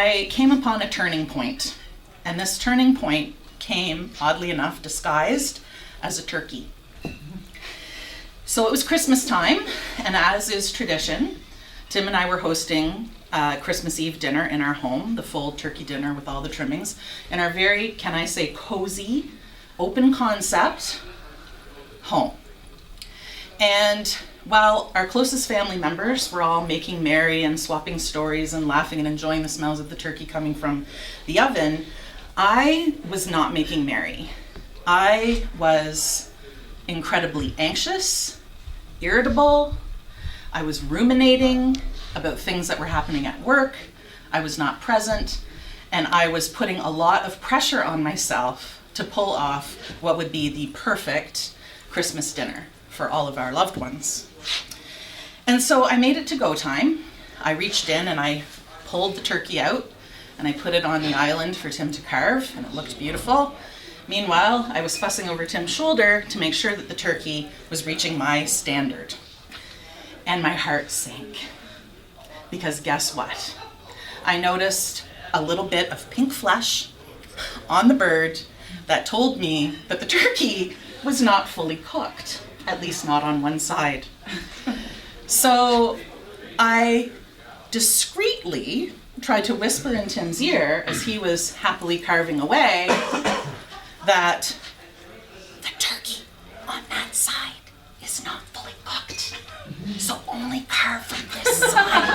I came upon a turning point. And this turning point came, oddly enough, disguised as a turkey. So it was Christmas time, and as is tradition, Tim and I were hosting Christmas Eve dinner in our home, the full turkey dinner with all the trimmings, in our very, can I say, cozy, open concept home. And while our closest family members were all making merry and swapping stories and laughing and enjoying the smells of the turkey coming from the oven, I was not making merry. I was incredibly anxious, irritable. I was ruminating about things that were happening at work. I was not present, and I was putting a lot of pressure on myself to pull off what would be the perfect Christmas dinner for all of our loved ones. And so I made it to go time. I reached in and I pulled the turkey out and I put it on the island for Tim to carve, and it looked beautiful. Meanwhile, I was fussing over Tim's shoulder to make sure that the turkey was reaching my standard. And my heart sank. Because guess what? I noticed a little bit of pink flesh on the bird that told me that the turkey was not fully cooked, at least not on one side. So I discreetly tried to whisper in Tim's ear as he was happily carving away that the turkey on that side is not fully cooked, so only carve from this side.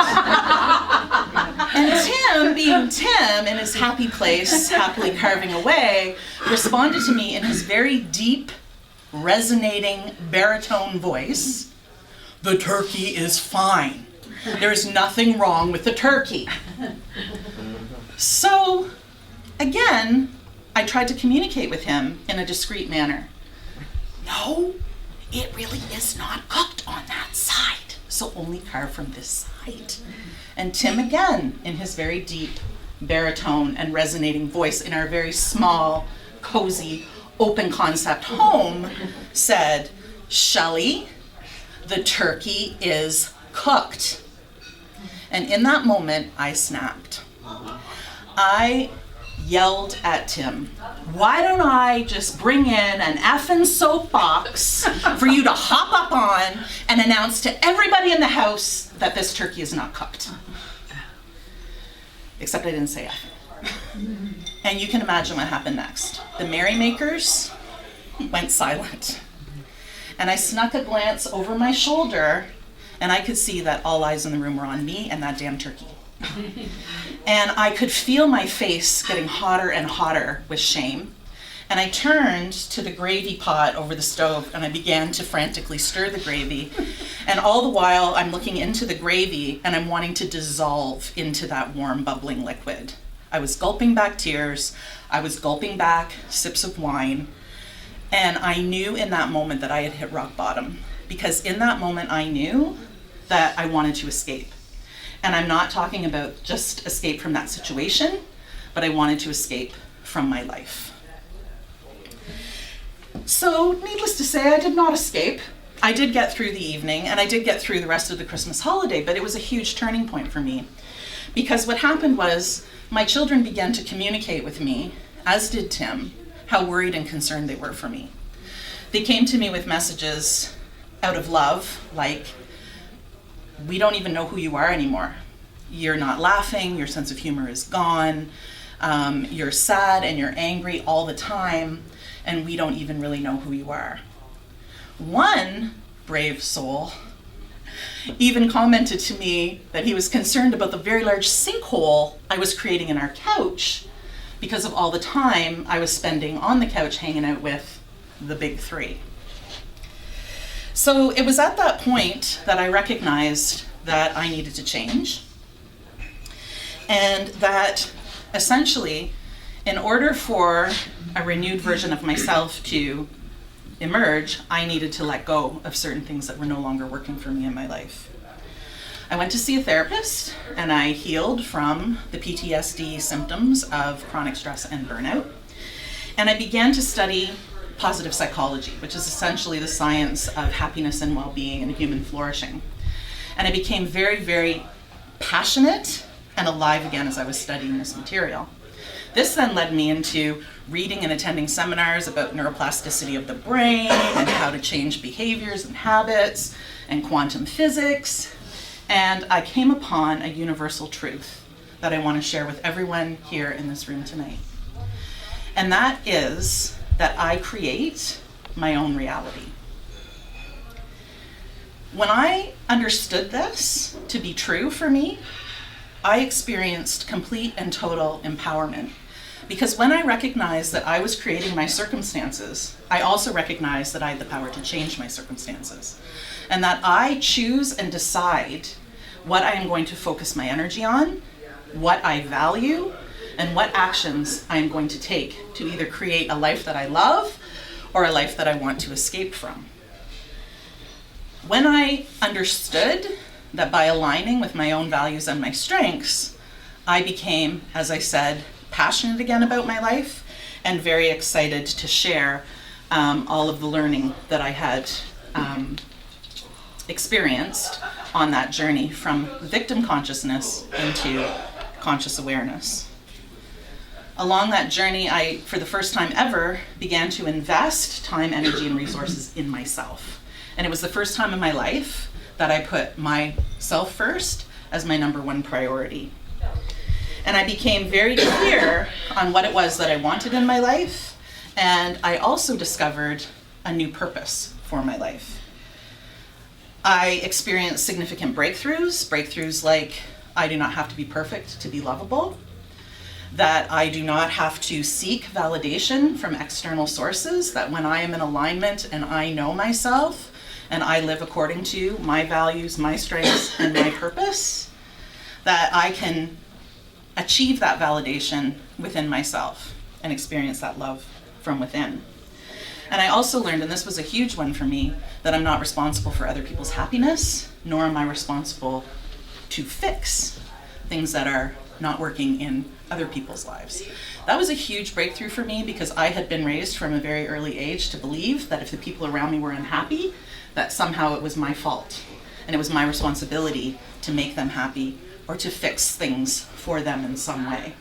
And Tim, being Tim in his happy place, happily carving away, responded to me in his very deep, resonating baritone voice, "The turkey is fine. There's nothing wrong with the turkey." So, again, I tried to communicate with him in a discreet manner. "No, it really is not cooked on that side, so only carve from this side." And Tim, again, in his very deep baritone and resonating voice in our very small, cozy, open concept home, said, "Shelley, the turkey is cooked." And in that moment, I snapped. I yelled at Tim, "Why don't I just bring in an effing soapbox for you to hop up on and announce to everybody in the house that this turkey is not cooked?" Except I didn't say effing. And you can imagine what happened next. The merrymakers went silent. And I snuck a glance over my shoulder, and I could see that all eyes in the room were on me and that damn turkey. And I could feel my face getting hotter and hotter with shame. And I turned to the gravy pot over the stove and I began to frantically stir the gravy. And all the while I'm looking into the gravy and I'm wanting to dissolve into that warm, bubbling liquid. I was gulping back tears. I was gulping back sips of wine. And I knew in that moment that I had hit rock bottom. Because in that moment I knew that I wanted to escape. And I'm not talking about just escape from that situation, but I wanted to escape from my life. So, needless to say, I did not escape. I did get through the evening, and I did get through the rest of the Christmas holiday, but it was a huge turning point for me. Because what happened was, my children began to communicate with me, as did Tim, how worried and concerned they were for me. They came to me with messages out of love, like, "We don't even know who you are anymore. You're not laughing, your sense of humor is gone, you're sad and you're angry all the time, and we don't even really know who you are." One brave soul even commented to me that he was concerned about the very large sinkhole I was creating in our couch because of all the time I was spending on the couch hanging out with the big three. So it was at that point that I recognized that I needed to change, and that essentially, in order for a renewed version of myself to emerge, I needed to let go of certain things that were no longer working for me in my life. I went to see a therapist, and I healed from the PTSD symptoms of chronic stress and burnout, and I began to study positive psychology, which is essentially the science of happiness and well-being and human flourishing. And I became very, very passionate and alive again as I was studying this material. This then led me into reading and attending seminars about neuroplasticity of the brain and how to change behaviors and habits and quantum physics. And I came upon a universal truth that I want to share with everyone here in this room tonight. And that is that I create my own reality. When I understood this to be true for me, I experienced complete and total empowerment. Because when I recognized that I was creating my circumstances, I also recognized that I had the power to change my circumstances. And that I choose and decide what I am going to focus my energy on, what I value, and what actions I am going to take to either create a life that I love or a life that I want to escape from. When I understood that by aligning with my own values and my strengths, I became, as I said, passionate again about my life and very excited to share all of the learning that I had experienced on that journey from victim consciousness into conscious awareness. Along that journey, I, for the first time ever, began to invest time, energy, and resources in myself. And it was the first time in my life that I put myself first as my number one priority. And I became very clear on what it was that I wanted in my life, and I also discovered a new purpose for my life. I experienced significant breakthroughs like I do not have to be perfect to be lovable, that I do not have to seek validation from external sources, that when I am in alignment and I know myself and I live according to my values, my strengths, and my purpose, that I can achieve that validation within myself and experience that love from within. And I also learned, and this was a huge one for me, that I'm not responsible for other people's happiness, nor am I responsible to fix things that are not working in other people's lives. That was a huge breakthrough for me because I had been raised from a very early age to believe that if the people around me were unhappy, that somehow it was my fault and it was my responsibility to make them happy or to fix things for them in some way.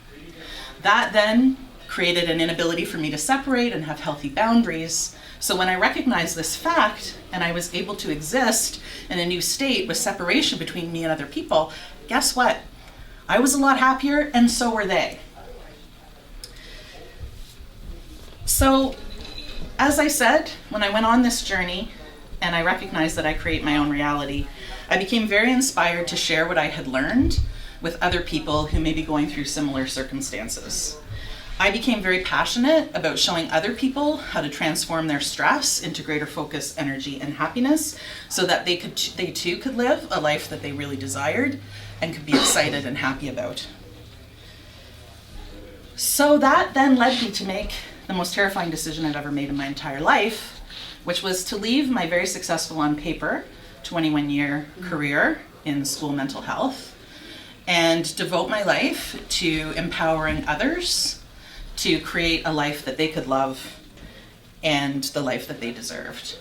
That then created an inability for me to separate and have healthy boundaries. So when I recognized this fact and I was able to exist in a new state with separation between me and other people, guess what? I was a lot happier and so were they. So, as I said, when I went on this journey and I recognized that I create my own reality, I became very inspired to share what I had learned with other people who may be going through similar circumstances. I became very passionate about showing other people how to transform their stress into greater focus, energy, and happiness so that they too could live a life that they really desired and could be excited and happy about. So that then led me to make the most terrifying decision I've ever made in my entire life, which was to leave my very successful on paper 21-year career in school mental health and devote my life to empowering others to create a life that they could love and the life that they deserved.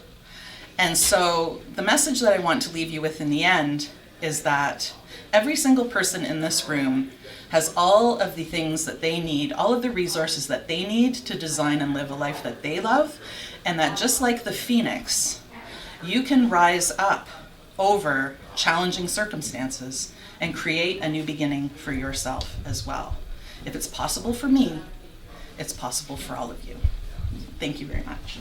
And so the message that I want to leave you with in the end is that every single person in this room has all of the things that they need, all of the resources that they need to design and live a life that they love, and that just like the phoenix, you can rise up over challenging circumstances and create a new beginning for yourself as well. If it's possible for me, it's possible for all of you. Thank you very much.